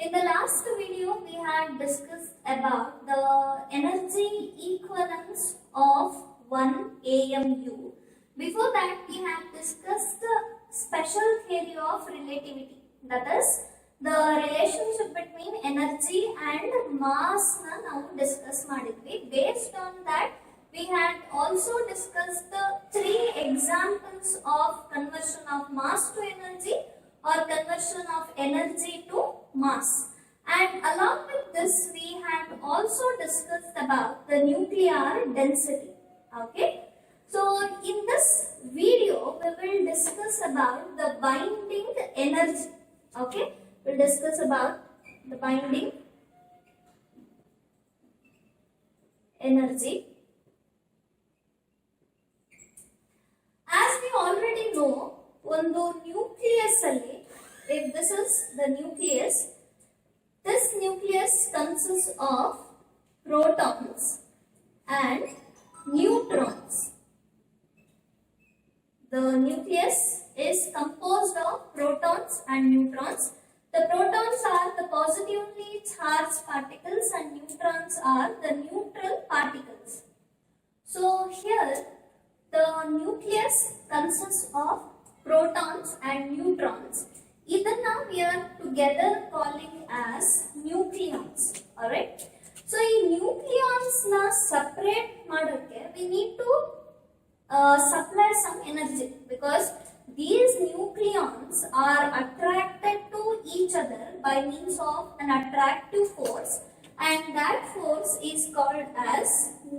In the last video, we had discussed about the energy equivalence of one AMU. Before that, we had discussed the special theory of relativity. That is, the relationship between energy and mass na ನಾವು discuss ಮಾಡಿದ್ವಿ. Based on that, we had also discussed the three examples of conversion of mass to energy or conversion of energy to mass. And along with this, we had also discussed about the nuclear density. Okay. So in this video, we will discuss about the binding energy. Okay. We'll discuss about the binding energy. As we already know, ಒಂದು nucleus ಅಲ್ಲಿ, if this is the nucleus, this nucleus consists of protons and neutrons. The nucleus is composed of protons and neutrons. The protons are the positively charged particles and neutrons are the neutral particles. So here the nucleus consists of protons and neutrons. Idanna we are together calling as nucleons. Alright. So ಈ nucleons na separate ಮಾಡೋಕೆ we need to supply some energy, because these nucleons are attracted to each other by means of an attractive force, and that force is called as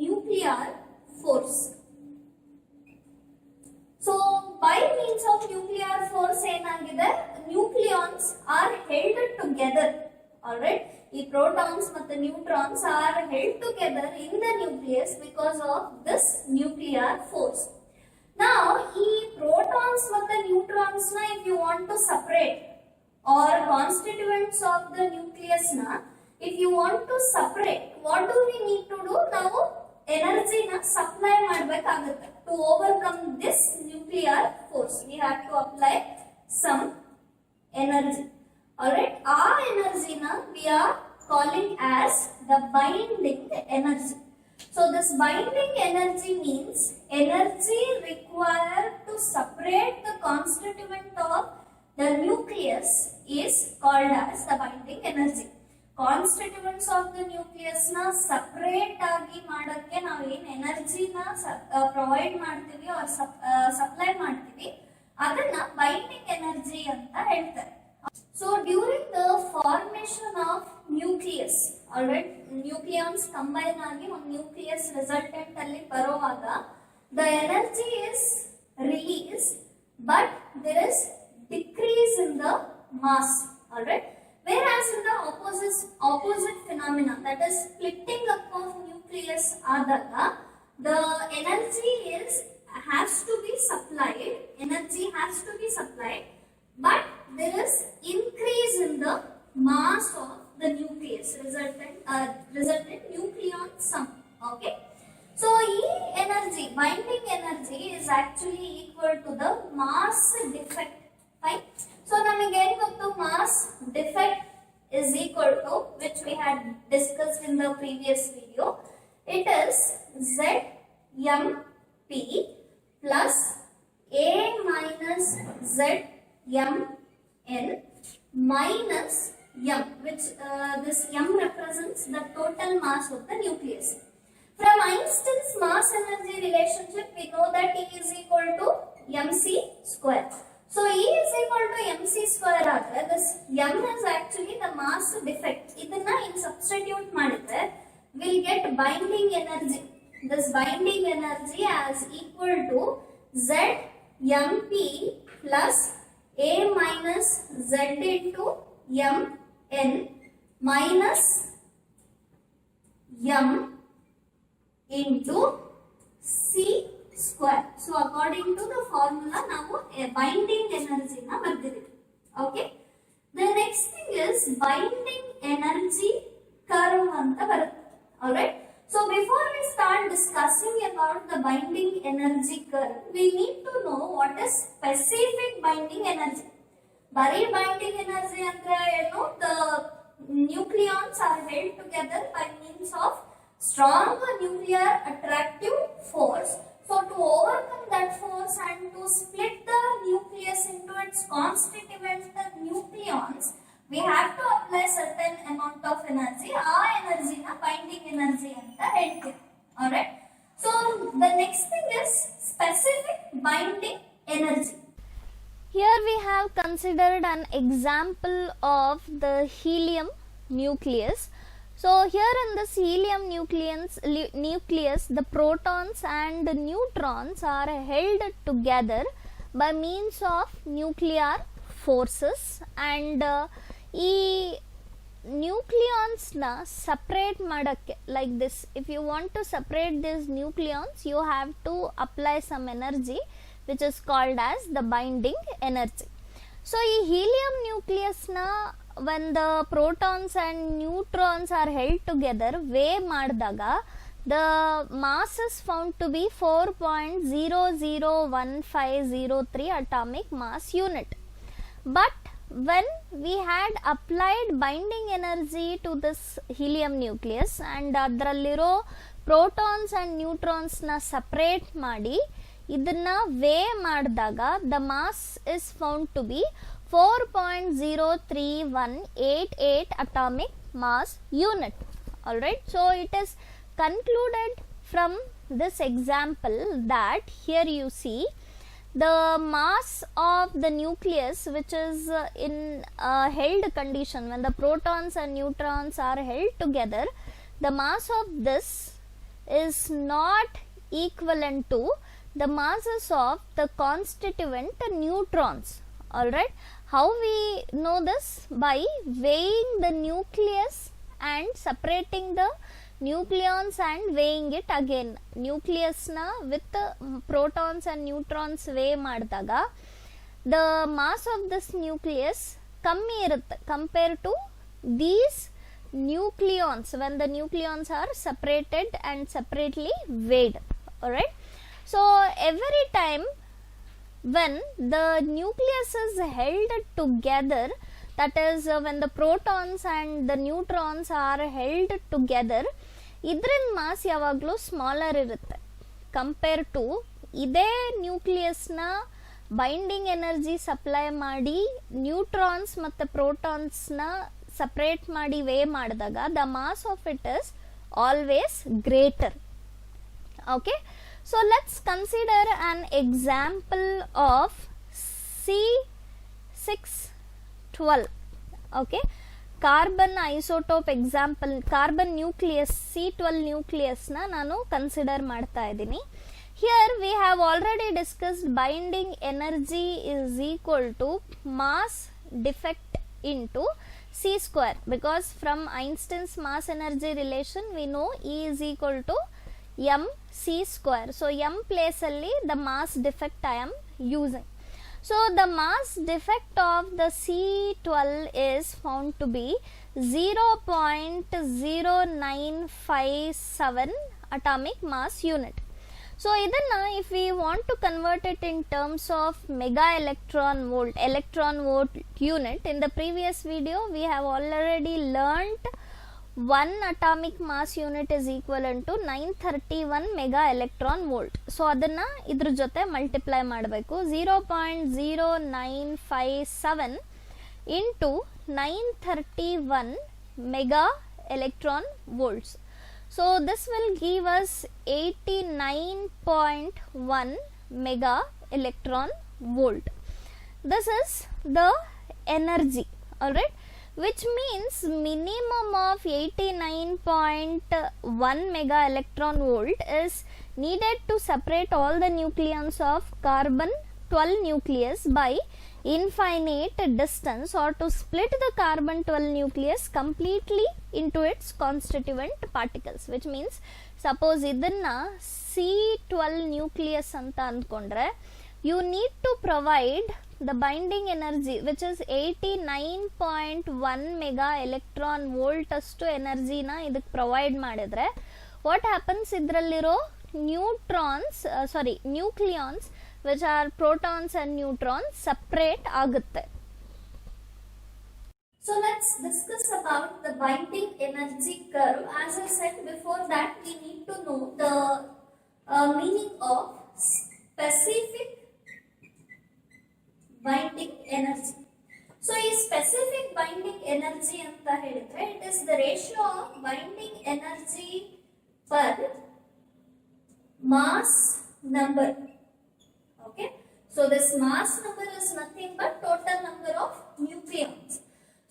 nuclear force. So by means of nuclear force enagide nucleons are held together. Alright, the protons and neutrons are held together in the nucleus because of this nuclear force. Now these protons and neutrons na, if you want to separate, or constituents of the nucleus na, if you want to separate, what do we need to do? Now energy na supply ಮಾಡಬೇಕಾಗುತ್ತೆ. To overcome this nuclear force, we have to apply some energy. Alright, our energy na we are calling as the binding energy. So this binding energy means energy required to separate the constituent of the nucleus is called as the binding energy. Constituents of the nucleus na separate agi ಮಾಡಕ್ಕೆ ನಾವು ಏನು energy ನ provide ಮಾಡ್ತೀವಿ or supply ಮಾಡ್ತೀವಿ ಅದನ್ನ binding energy ಅಂತ ಹೇಳ್ತಾರೆ. So during the formation of nucleus, alright, nucleons combine agi ಒಂದು nucleus resultant ಅಲ್ಲಿ ಬರುವಾಗ the energy is released, but there is decrease in the mass. Alright. Whereas in the opposite phenomena, that is splitting up of nucleus adaga, the energy has to be supplied, but there is increase in the mass of the nucleus resultant nucleon sum. Okay. So energy, binding energy is actually equal to the mass defect. Fine. So ನಮಗೆ ಏನು ಗೊತ್ತು, mass defect is equal to, which we had discussed in the previous video, it is ZMP plus A minus ZMN minus M, which this M represents the total mass of the nucleus. From Einstein's mass energy relationship, we know that E is equal to mc square. So E is equal to mc square ಆದರೆ this M is actually the mass defect. ಇದನ್ನ in substitute ಮಾಡಿದ್ರೆ we'll get binding energy. This binding energy as equal to ZMP plus A minus Z into Mn minus M into C square. So according to the formula, ನಾವು binding energy na ಬರ್ದಿದ್ದೀವಿ. Okay. The next thing is binding energy curve anta ಬರುತ್ತೆ. Alright. So before we start discussing about the binding energy curve, we need to know what is specific binding energy. ಬರೀ binding energy ಅಂದ್ರೆ ಏನು, the nucleons are held together by means of strong nuclear attractive force. So to overcome that force and to split the nucleus into its constituent nucleons, we have to apply certain amount of energy. ಆ energy na binding energy anta ಹೇಳ್ತೀವಿ. Alright. So the next thing is specific binding energy. Here we have considered an example of the helium nucleus. So here in this helium nucleus, the protons and the neutrons are held together by means of nuclear forces, and ಈ nucleons na separate ಮಾಡಕ್ಕೆ like this. If you want to separate these nucleons, you have to apply some energy which is called as the binding energy. So ಈ helium nucleus na when the protons and neutrons are held together, weigh ಮಾಡಿದಾಗ the mass is found to be 4.001503 atomic mass unit. But when we had applied binding energy to this helium nucleus and adralliro protons and neutrons na separate ಮಾಡಿ ಇದನ್ನ way ಮಾಡಿದಾಗ the mass is found to be 4.03188 atomic mass unit. Alright, so it is concluded from this example that here you see the mass of the nucleus, which is in a held condition when the protons and neutrons are held together, the mass of this is not equivalent to the masses of the constituent neutrons. Alright, how we know this? By weighing the nucleus and separating the nucleons and weighing it again. Nucleus na with the protons and neutrons weigh ಮಾಡಿದಾಗ the mass of this nucleus ಕಮ್ಮಿ ಇರುತ್ತೆ compared to these nucleons when the nucleons are separated and separately weighed. Alright, so every time when the nucleus is held together, that is when the protons and the neutrons are held together, ಇದರಿಂದ mass ಯಾವಾಗಲೂ smaller ಇರುತ್ತೆ compare to ಇದೇ ನ್ಯೂಕ್ಲಿಯಸ್ನ binding energy supply ಮಾಡಿ neutrons ಮತ್ತು ಪ್ರೋಟಾನ್ಸ್ನ separate ಮಾಡಿ ವೇ ಮಾಡಿದಾಗ the mass of it is always greater. Okay, so let's consider an example of C612. Okay, carbon isotope example, carbon nucleus C12 nucleus ನಾನು ಕನ್ಸಿಡರ್ ಮಾಡ್ತಾ ಇದ್ದೀನಿ. Here we have already discussed binding energy is equal to mass defect into C square, because from Einstein's mass energy relation we know E is equal to mc square. So m place alli the mass defect I am using. So the mass defect of the C12 is found to be 0.0957 atomic mass unit. So idanna if we want to convert it in terms of mega electron volt unit, in the previous video we have already learnt 1 atomic mass unit is equivalent to 931 mega electron volt. So adanna idr jothe multiply ಮಾಡಬೇಕು. 0.0957 into 931 mega electron volts. So this will give us 89.1 mega electron volt. This is the energy, alright, which means minimum of 89.1 mega electron volt is needed to separate all the nucleons of carbon 12 nucleus by infinite distance, or to split the carbon 12 nucleus completely into its constituent particles, which means suppose idanna C12 nucleus anta andkondre you need to provide the binding energy which is 89.1 mega electron volt astu energy na idak provide madidre what happens, idralliro nucleons which are protons and neutrons separate ಆಗುತ್ತೆ. So let's discuss about the binding energy curve. As I said before that we need to know the meaning of specific binding energy. So ಈ specific binding energy ಅಂತ ಹೇಳಿದ್ರೆ it is the ratio of binding energy per mass number. Okay, so this mass number is nothing but total number of nucleons.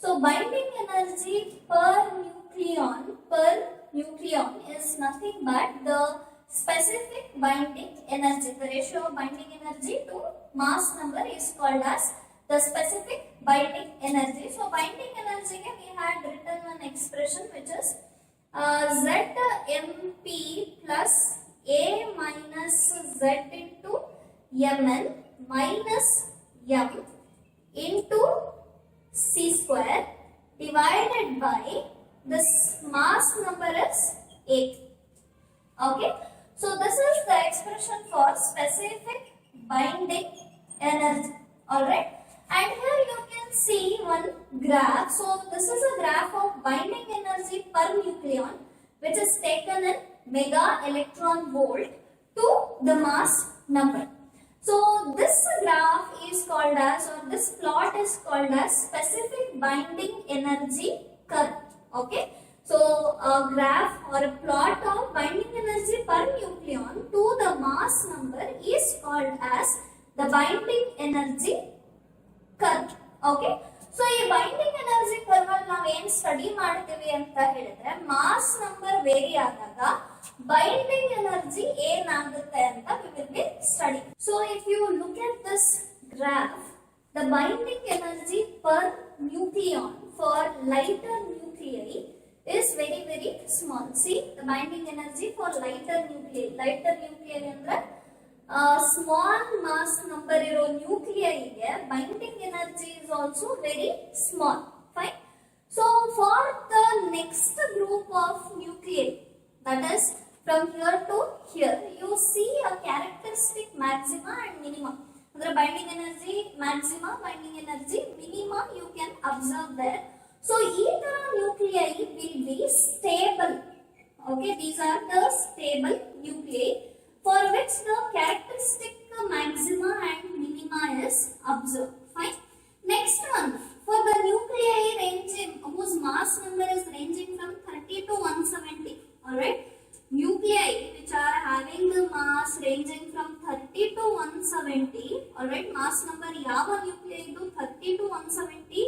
So binding energy per nucleon is nothing but the specific binding energy. The ratio of binding energy to mass number is called as the specific binding energy. So binding energy we had written one expression which is ZMP plus A minus Z into Mn minus M into C square divided by this mass number is 8. Okay, so this is the expression for specific binding energy. Alright, and here you can see one graph. So this is a graph of binding energy per nucleon which is taken in mega electron volt to the mass number. So this graph is called as, or this plot is called as specific binding energy curve. Okay, so a graph or a plot of binding energy per nucleon to the mass number is called as the binding energy curve. Okay, so ಈ binding energy curve ಅಲ್ಲಿ ನಾವು ಏನ್ study ಮಾಡ್ತೀವಿ ಅಂತ ಹೇಳಿದ್ರೆ mass number very ಆದಾಗ binding energy ಏನಾಗುತ್ತೆ ಅಂತ we will be studying. So if you look at this graph, the binding energy per nucleon for lighter nuclei is very small. See the binding energy for lighter nuclei. Lighter nuclei ಅಂದ್ರೆ small mass number iro nuclei ಗೆ binding energy is also very small. Fine. So for the next group of nuclei, that is from here to here, you see a characteristic maxima and minima. Andre binding energy maxima, binding energy minima you can observe there. So ee tara nuclei will be stable. Okay, these are the stable nuclei for which the characteristic maxima and minima is observed. Fine. Next one, for the nuclei ranging whose mass number is ranging from 30 to 170. Alright, nuclei which are having the mass ranging from 30 to 170. Alright, mass number ಯಾವ nuclei ಇದು 30 to 170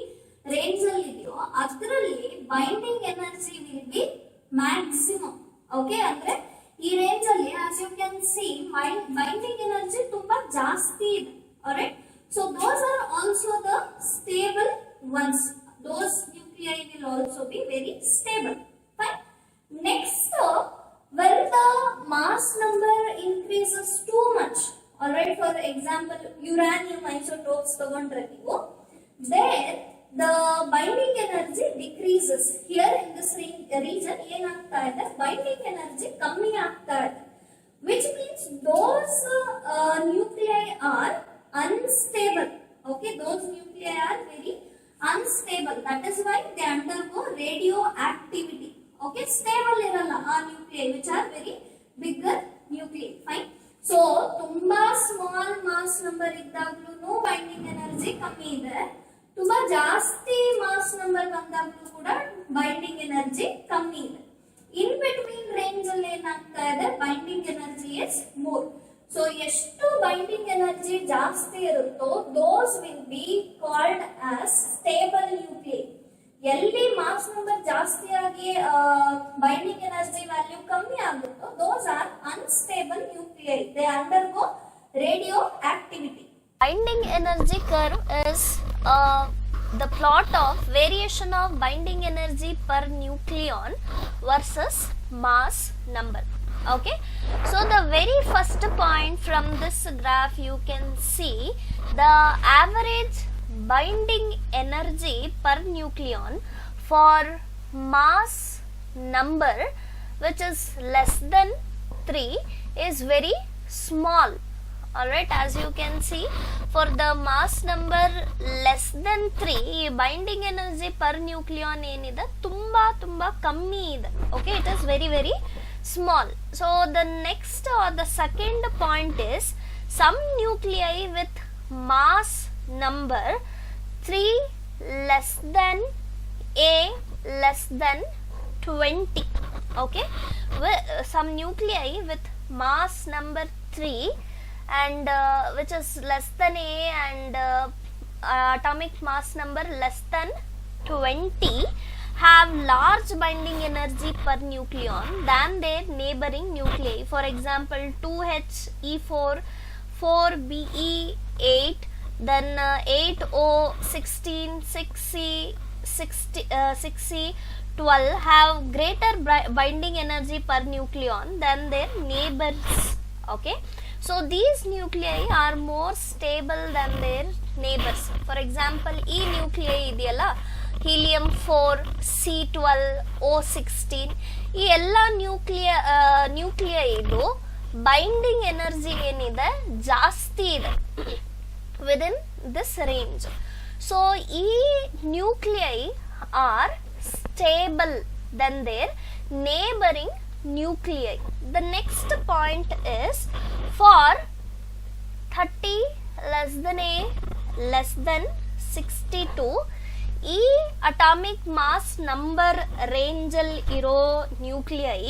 range ಅಲ್ಲಿ ಇದೆಯೋ ಅದರಲ್ಲಿ binding energy will be maximum. Okay, ಅಂದ್ರೆ ಈ range ಅಲ್ಲಿ as you can see binding energy ತುಂಬಾ ಜಾಸ್ತಿ ಇದೆ. Alright, so those are also the stable ones. Those nuclei will also be very stable. Fine. Next, when the mass number increases too much, alright, for example uranium isotopes ತಗೊಂಡ್ರೆ ನೀವು, there the binding energy decreases. Here in this region ಏನಾಗ್ತಾ ಇದೆ, binding energy ಕಮ್ಮಿ ಆಗ್ತಾ ಇದೆ, which means those nuclei are unstable. Okay, those nuclei are very unstable. That is why they undergo radioactivity. Okay, stable iralla ಆ nuclei which are very bigger nuclei. Fine. So ತುಂಬಾ small mass number ಇದ್ದಾಗಲೂ binding energy ಕಮ್ಮಿ ಇದೆ, ತುಂಬಾ ಜಾಸ್ತಿ mass number ಬಂದಾಗಲೂ ಕೂಡ binding energy ಕಮ್ಮಿ ಇದೆ. ಇನ್ ಬಿಟ್ವೀನ್ ರೇಂಜ್ ಅಲ್ಲಿ ಏನಾಗ್ತಾ ಇದೆ, binding energy is more. So ಎಷ್ಟು ಬೈಂಡಿಂಗ್ ಎನರ್ಜಿ ಜಾಸ್ತಿ ಇರುತ್ತೋ those will be called as stable nuclei. ಎಲ್ಲಿ ಮಾಸ್ ನಂಬರ್ ಜಾಸ್ತಿ ಆಗಿ ಬೈಂಡಿಂಗ್ ಎನರ್ಜಿ ವ್ಯಾಲ್ಯೂ ಕಮ್ಮಿ ಆಗುತ್ತೋ those are unstable nuclei. They undergo radioactivity. Binding energy curve is the plot of variation of binding energy per nucleon versus mass number. Okay, so the very first point from this graph you can see the average binding energy per nucleon for mass number which is less than 3 is very small. Alright, as you can see, for the mass number less than 3, ಈ binding energy per nucleon ಏನಿದೆ ತುಂಬಾ ಕಮ್ಮಿ ಇದೆ. Okay, it is very small. So the next or the second point is some nuclei with mass number 3 less than A less than 20. Okay, some nuclei with mass number 3 and which is less than A and atomic mass number less than 20 have large binding energy per nucleon than their neighboring nuclei. For example, 2He4, 4Be8, then 8O16, 6C12 have greater binding energy per nucleon than their neighbors. Okay, so these nuclei are more stable than their neighbors. For example, ಈ nuclei ಇದೆಯಲ್ಲ, helium 4, C12, O16, ಈ ಎಲ್ಲ nuclei ಇದು binding energy ಏನಿದೆ ಜಾಸ್ತಿ ಇದೆ within this range. So ಈ nuclei are stable than their neighboring nuclei. The next point is for 30 less than A less than 62, ಈ atomic mass number range ಅಲ್ಲಿ ಇರೋ nuclei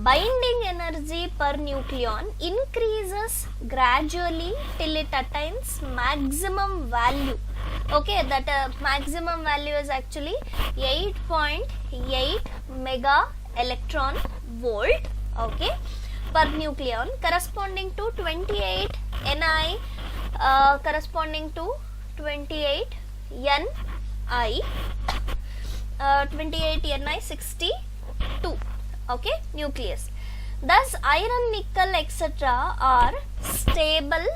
binding energy per nucleon increases gradually till it attains maximum value. Okay, that maximum value is actually 8.8 mega electron volt, okay, per nucleon, corresponding to 28 Ni, corresponding to 28 Ni, 28 Ni 62, okay, nucleus. Thus iron, nickel, etc. are stable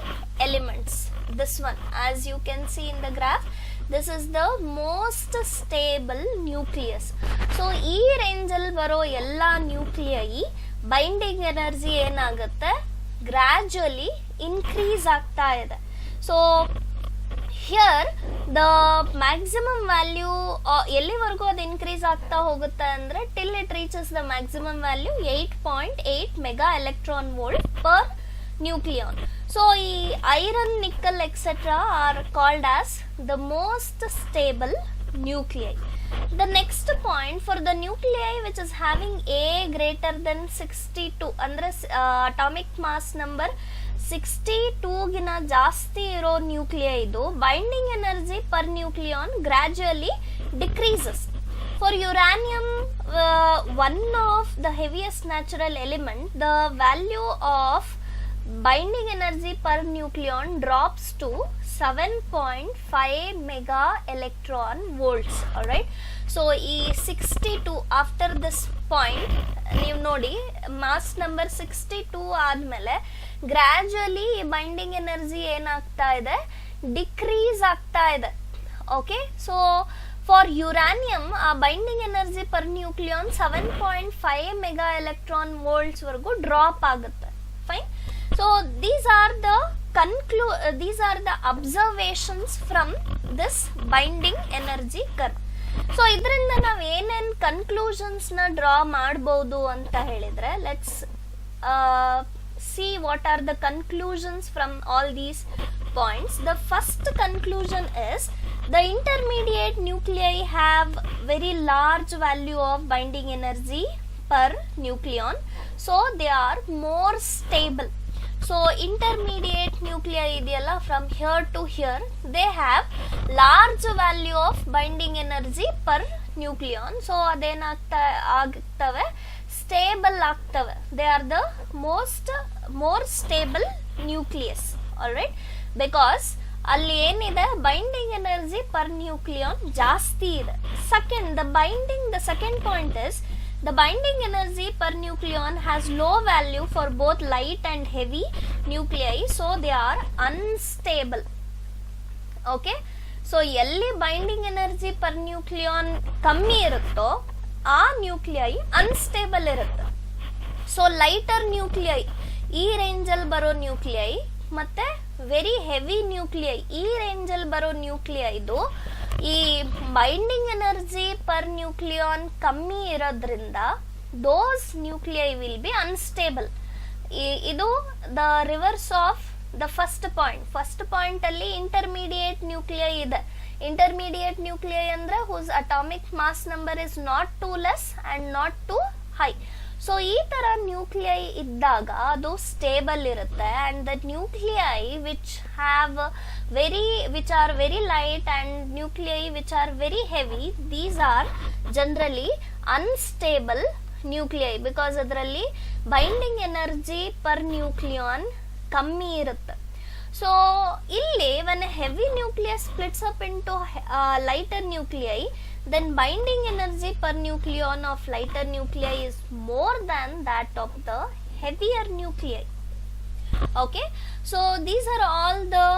elements. This one, as you can see in the graph, this is the most stable nucleus. So ಈ range ಅಲ್ಲಿ ಬರೋ ಎಲ್ಲಾ nuclei binding energy ಏನಾಗುತ್ತೆ, ಗ್ರಾಜುಯಲಿ increase ಆಗ್ತಾ ಇದೆ. So here the maximum value ಎಲ್ಲಿವರೆಗೂ ಅದು increase ಆಗ್ತಾ ಹೋಗುತ್ತೆ ಅಂದ್ರೆ till it reaches the maximum value 8.8 mega electron volt per nucleon. So iron, nickel, etc. are called as the most stable nuclei. The next point, for the nuclei which is having A greater than 62 andre atomic mass number 62 ಗಿನ ಜಾಸ್ತಿ ಇರೋ nuclei ಇದು binding energy per nucleon gradually decreases. For uranium, one of the heaviest natural element, the value of binding energy per nucleon drops to 7.5 mega electron volts. Alright, so ಈ 62 after this point ನೀವು ನೋಡಿ mass number 62 ಆದ್ಮೇಲೆ gradually binding energy ಏನಾಗ್ತಾ ಇದೆ, decrease ಆಗ್ತಾ ಇದೆ. Okay, so for uranium binding energy per nucleon 7.5 mega electron volts ವರೆಗೂ drop ಆಗುತ್ತೆ. Fine. So these are the observations from this binding energy curve. So ಇದರಿಂದ ನಾವು ಏನೇನ್ ಕನ್ಕ್ಲೂಷನ್ಸ್ ನ ಡ್ರಾ ಮಾಡಬಹುದು ಅಂತ ಹೇಳಿದ್ರೆ, let's see what are the conclusions from all these points. The first conclusion is the intermediate nuclei have very large value of binding energy per nucleon, so they are more stable. So intermediate nuclei ಇದೆಯಲ್ಲ, from here to here they have large value of binding energy per nucleon, so ಅದೇನಾಗ್ತವೆ, stable ಆಗ್ತವೆ. They are the more stable nucleus. Alright, because ಅಲ್ಲಿ ಏನಿದೆ, binding energy per ನ್ಯೂಕ್ಲಿಯಾನ್ ಜಾಸ್ತಿ ಇದೆ. The second point is the binding energy per nucleon has low value for both light and heavy nuclei, so they are unstable. Okay, so ಎಲ್ಲಿ binding energy per nucleon ಕಮ್ಮಿ ಇರುತ್ತೋ ಆ nuclei unstable ಇರುತ್ತೆ. So lighter nuclei, ಈ range ಅಲ್ಲಿ ಬರೋ nuclei ಮತ್ತೆ very heavy nuclei, ಈ ರೇಂಜಲ್ಲಿ ಬರೋ ನ್ಯೂಕ್ಲಿಯೈ ಇದು ಈ ಬೈಂಡಿಂಗ್ ಎನರ್ಜಿ ಪರ್ ನ್ಯೂಕ್ಲಿಯಾನ್ ಕಮ್ಮಿ ಇರೋದ್ರಿಂದ those nuclei will be unstable. ಇದು the reverse of the first point ಅಲ್ಲಿ ಇಂಟರ್ಮೀಡಿಯೇಟ್ ನ್ಯೂಕ್ಲಿಯೈ ಇದೆ. ಇಂಟರ್ಮೀಡಿಯೇಟ್ ನ್ಯೂಕ್ಲಿಯೈ ಅಂದ್ರೆ whose atomic mass number is not too less and not too high. So ಈ ತರ nuclei ಇದ್ದಾಗ ಅದು ಸ್ಟೇಬಲ್ ಇರುತ್ತೆ. And the nuclei which are very light and nuclei which are very heavy, these are generally unstable nuclei because ಅದರಲ್ಲಿ binding energy per nucleon ಕಮ್ಮಿ ಇರುತ್ತೆ. So ಇಲ್ಲಿ when a heavy nucleus splits up into lighter nuclei, then binding energy per nucleon of lighter nuclei is more than that of the heavier nuclei. Okay, so these are all the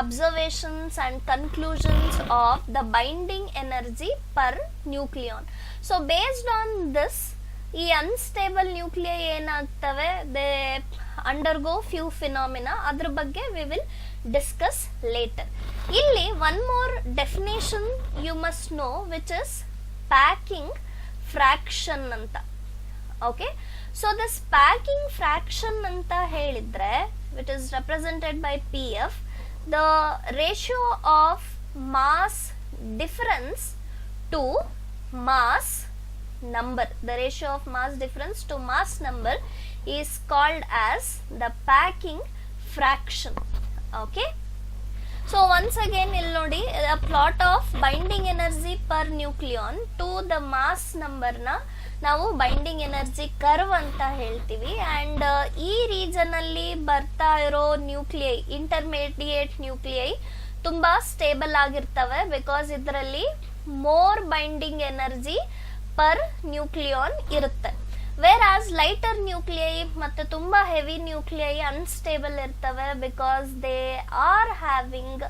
observations and conclusions of the binding energy per nucleon. So based on this, ಈ unstable nuclei ಏನಾಗ್ತವೆ, they undergo few phenomena, ಅದ್ರ ಬಗ್ಗೆ we will discuss later. ಇಲ್ಲಿ one more definition you must know which is packing fraction ಅಂತ. Okay, so this packing fraction ಅಂತ ಹೇಳಿದ್ರೆ which is represented by P F, the ratio of mass difference to mass number, the ratio of mass difference to mass number is called as the packing fraction. Okay, so once again ಇಲ್ಲಿ ನೋಡಿ, a plot of binding energy per nucleon to the mass number ನ ನಾವು binding energy curve ಅಂತ ಹೇಳ್ತೀವಿ. And ಈ region ಅಲ್ಲಿ ಬರ್ತಾ ಇರೋ ನ್ಯೂಕ್ಲಿಯೈ, ಇಂಟರ್ಮೀಡಿಯೇಟ್ ನ್ಯೂಕ್ಲಿಯೈ ತುಂಬಾ ಸ್ಟೇಬಲ್ ಆಗಿರ್ತವೆ ಬಿಕಾಸ್ ಇದರಲ್ಲಿ more binding energy per nucleon ಇರುತ್ತೆ. ವೇರ್ ಆಸ್ ಲೈಟರ್ ನ್ಯೂಕ್ಲಿಯೈ ಮತ್ತೆ ತುಂಬಾ ಹೆವಿ ನ್ಯೂಕ್ಲಿಯೈ ಅನ್ಸ್ಟೇಬಲ್ ಇರ್ತವೆ because they are having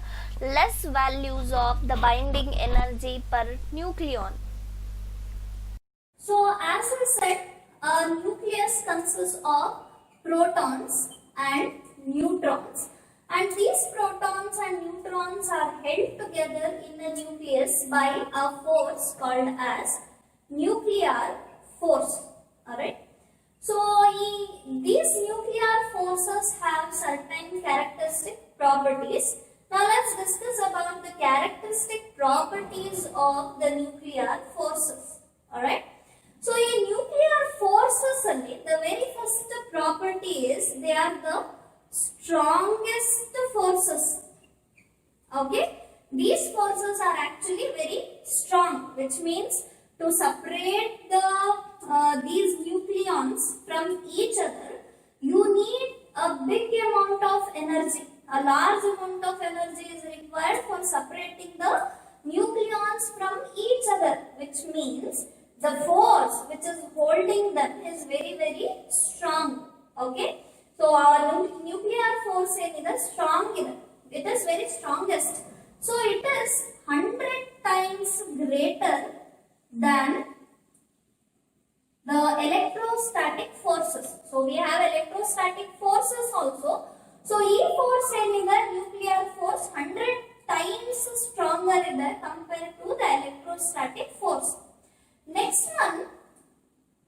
less values of the binding energy per nucleon. So as we said, a nucleus consists of protons and neutrons, and these protons and neutrons are held together in the nucleus by a force called as nuclear force. Alright, so these nuclear forces have certain characteristic properties. Now let's discuss about the characteristic properties of the nuclear forces. Alright, so in nuclear forces only, the very first property is they are the strongest forces. Okay, these forces are actually very strong, which means to separate these nucleons from each other, you need a big amount of energy. A large amount of energy is required for separating the nucleons from each other, which means the force which is holding them is very, very strong. Okay, so our nuclear force is strong. It is very strongest. So it is 100 times greater than the electrostatic forces. So we have electrostatic forces also. So e force enida nuclear force 100 times stronger ide compared to the electrostatic force. Next one,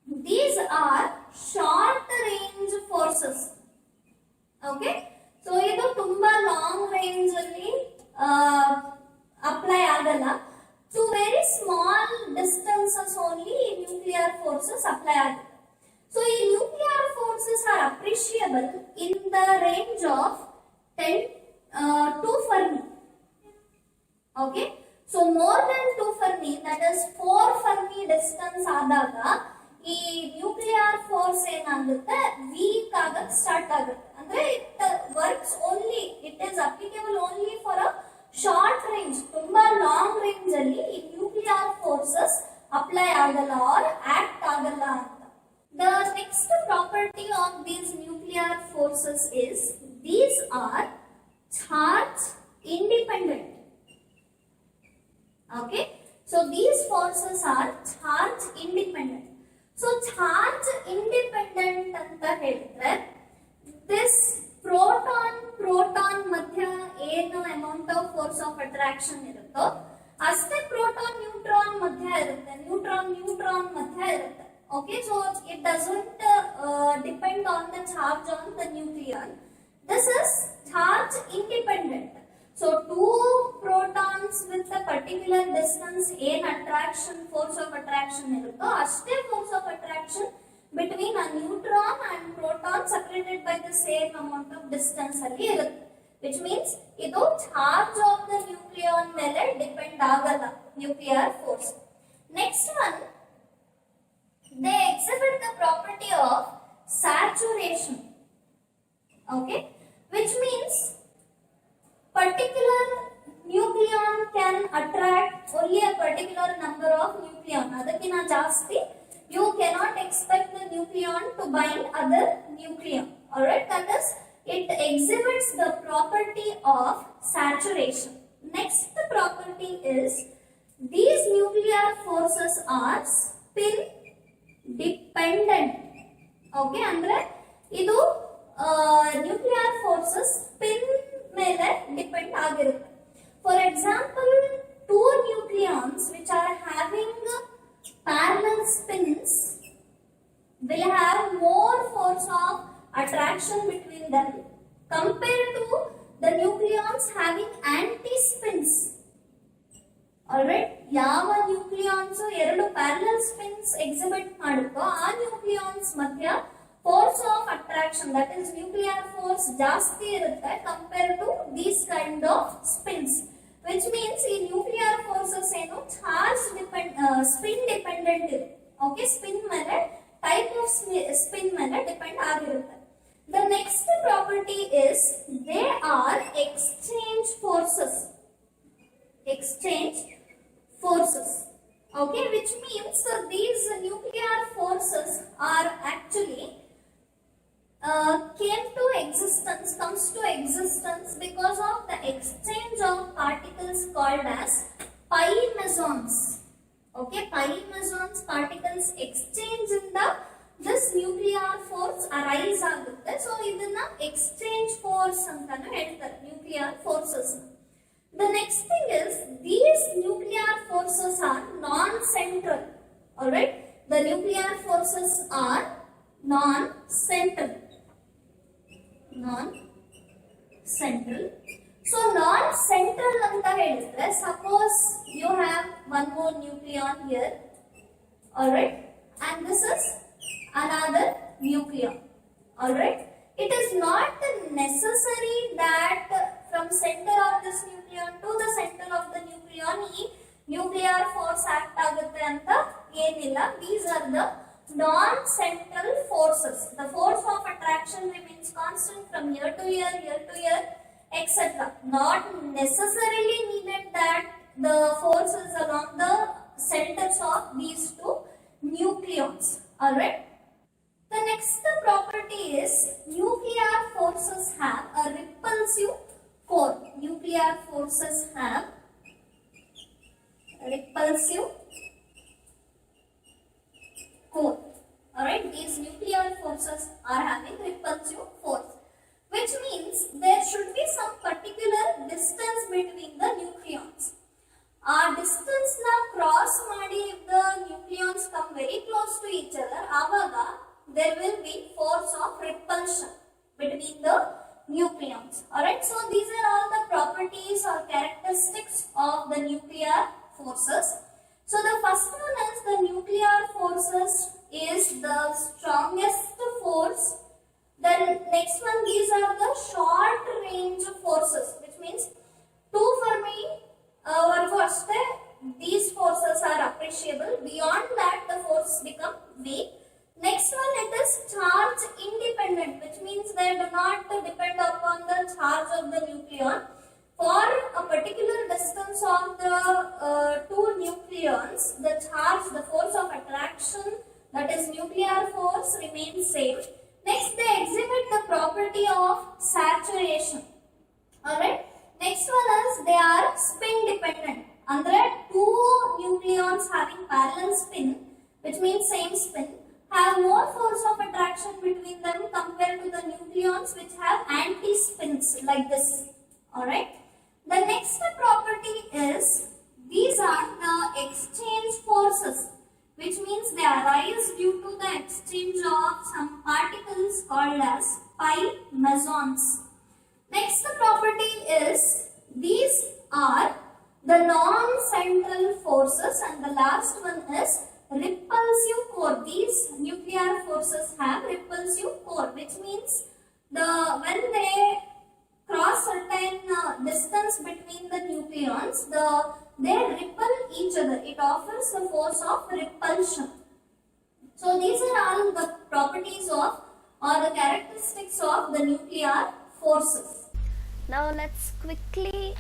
these are short range forces. Okay, so idu tumba long range alli apply agalla. To very small distances only nuclear forces apply. So nuclear forces are appreciable in the range of 2 Fermi. Okay, so more than 2 Fermi, that is 4 Fermi distance ಆದಾಗ ಈ nuclear force ಏನಾಗುತ್ತೆ, weak ಆಗಕ್ಕೆ start ಆಗುತ್ತೆ. ಅಂದ್ರೆ it works only, it is applicable only for a short range. ತುಂಬಾ long range ಅಲ್ಲಿ ಈ nuclear forces apply ಆಗಲ್ಲ ಆರ್ ಆಕ್ಟ್ ಆಗಲ್ಲ ಅಂತ. The next property of these nuclear forces is these are charge independent. Okay, so these forces are charge independent. So charge independent anta helidre, this proton ಮಧ್ಯ ಏನು amount of force of attraction ಇರುತ್ತೋ ಅಷ್ಟೇ proton neutron ಮಧ್ಯ ಇರುತ್ತೆ, neutron ಮಧ್ಯ ಇರುತ್ತೆ. Okay, so it doesn't depend on the charge on the nucleon. This is charge independent. So two protons with a particular distance ಏನ್ attraction force of attraction ಇರುತ್ತೋ ಅಷ್ಟೇ force of attraction between a neutron and proton separated by the same amount of distance ಅಲ್ಲಿ ಇರುತ್ತೆ. which means ಇದು charge of the nucleon ಮೇಲೆ depend ಆಗಲ್ಲ, nuclear force. next one, they exhibit the property of saturation. okay, which means particular nucleon can attract only a particular number of nucleon. ಅದಕ್ಕಿಂತ ಜಾಸ್ತಿ you cannot expect the nucleon to bind other nucleon. Alright, that is, it exhibits the property of saturation. Next property is these nuclear forces are spin dependent. Okay, ಅಂದ್ರೆ ಇದು nuclear forces spin ಮೇಲೆ depend ಆಗಿರುತ್ತೆ. For example, two nucleons which are having parallel spins will have more force of attraction between them compared to the nucleons having anti-spins. Alright, ಯಾವ nucleons ಎರಡು parallel spins exhibit ಮಾಡುತ್ತೋ ಆ nucleons ಮಧ್ಯ force of attraction, that is nuclear force ಜಾಸ್ತಿ ಇರುತ್ತೆ compared to these kind of spins. which means ಈ nuclear forces ಏನು charge spin dependent ಇದೆ. Okay, spin ಮೇಲೆ ಟೈಪ್ ಆಫ್ ಸ್ಪಿನ್ ಮೇಲೆ ಡಿಪೆಂಡ್ ಆಗಿರುತ್ತೆ. The next property is they are exchange forces. Okay, which means these nuclear forces are actually comes to existence because of the exchange of particles called as pi mesons. Okay, pi mesons particles exchange in this nuclear force arise agutte. So idana exchange force antanu heltare, nuclear forces. The next thing is these nuclear forces are non-central. Alright, the nuclear forces are non-central. So non-central anta helidre, suppose you have one more nucleon here, alright, and this is another nucleon. Alright, it is not necessary that from center of this nucleon to the center of the nucleon ee nuclear force act agutte anta enilla. These are the non-central forces. The force of attraction remains constant from year to year, etc. Not necessarily needed that the force is along the centers of these two nucleons. Alright. The next property is nuclear forces have a repulsive core. Nuclear forces have a repulsive core. Alright, these nuclear forces are having repulsive force, which means there should be some particular distance between the nucleons. Our distance na cross ಮಾಡಿ if the nucleons come very close to each other, avaga there will be force of repulsion between the nucleons. Alright, so these are all the properties or characteristics of the nuclear forces. So the first one is the nuclear forces is the strongest force. Then next one, these are the short range forces, which means 2 Fermi vargu ashte these forces are appreciable. Beyond that the force become weak. Next one, it is charge independent, which means they do not depend upon the charge of the nucleon. For a particular distance of the two nucleons, the charge, the force of attraction, that is nuclear force, remains same. Next, they exhibit the property of saturation. Alright. Next one is they are spin dependent. Andre two nucleons having parallel spin, which means same spin, have more force of attraction between them compared to the nucleons which have anti-spins like this. Alright. The next property is these are the exchange forces, which means they arise due to the exchange of some particles called as pi mesons. Next property is these are the non-central forces, and the last one is repulsive core. These nuclear forces have repulsive core, which means when they cross certain distance between the nucleons, they repel each other. It offers the force of repulsion. So these are all the properties of or the characteristics of the nuclear forces. Now let's quickly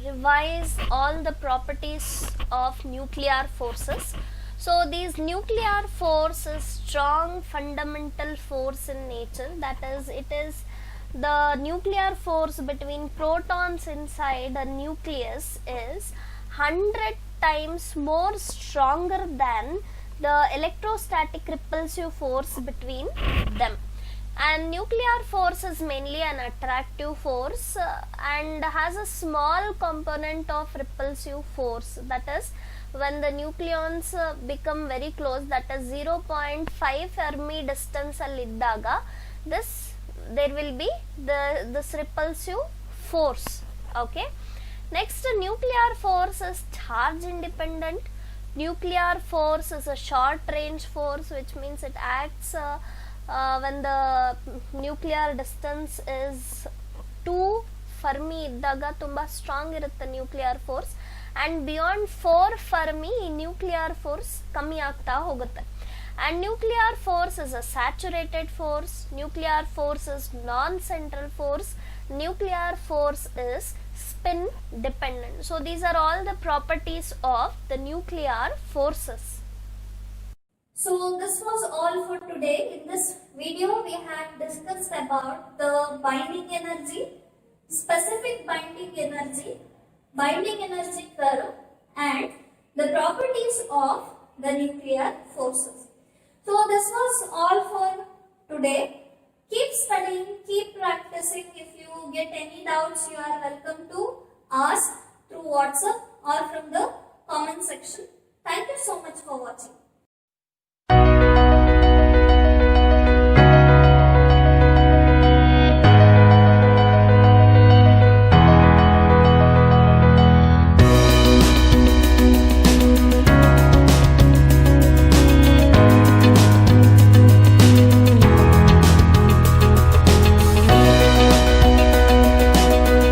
revise all the properties of nuclear forces. So these nuclear force is strong fundamental force in nature, that is, it is the nuclear force between protons inside a nucleus is 100 times more stronger than the electrostatic repulsive force between them. And nuclear force is mainly an attractive force and has a small component of repulsive force, that is, when the nucleons become very close, that is 0.5 Fermi distance aliddaga, there will be this repulsive force. Okay. Next, nuclear force is charge independent. Nuclear force is a short range force, which means it acts when the nuclear distance is 2 Fermi iddaga tumba strong irutte nuclear force, and beyond 4 Fermi nuclear force kammi aagta hogutte. And nuclear force is a saturated force, nuclear force is non-central force, nuclear force is spin dependent. So these are all the properties of the nuclear forces. So this was all for today. In this video we have discussed about the binding energy, specific binding energy curve, and the properties of the nuclear forces. So this was all for today. Keep studying, keep practicing. If you get any doubts, you are welcome to ask through WhatsApp or from the comment section. Thank you so much for watching.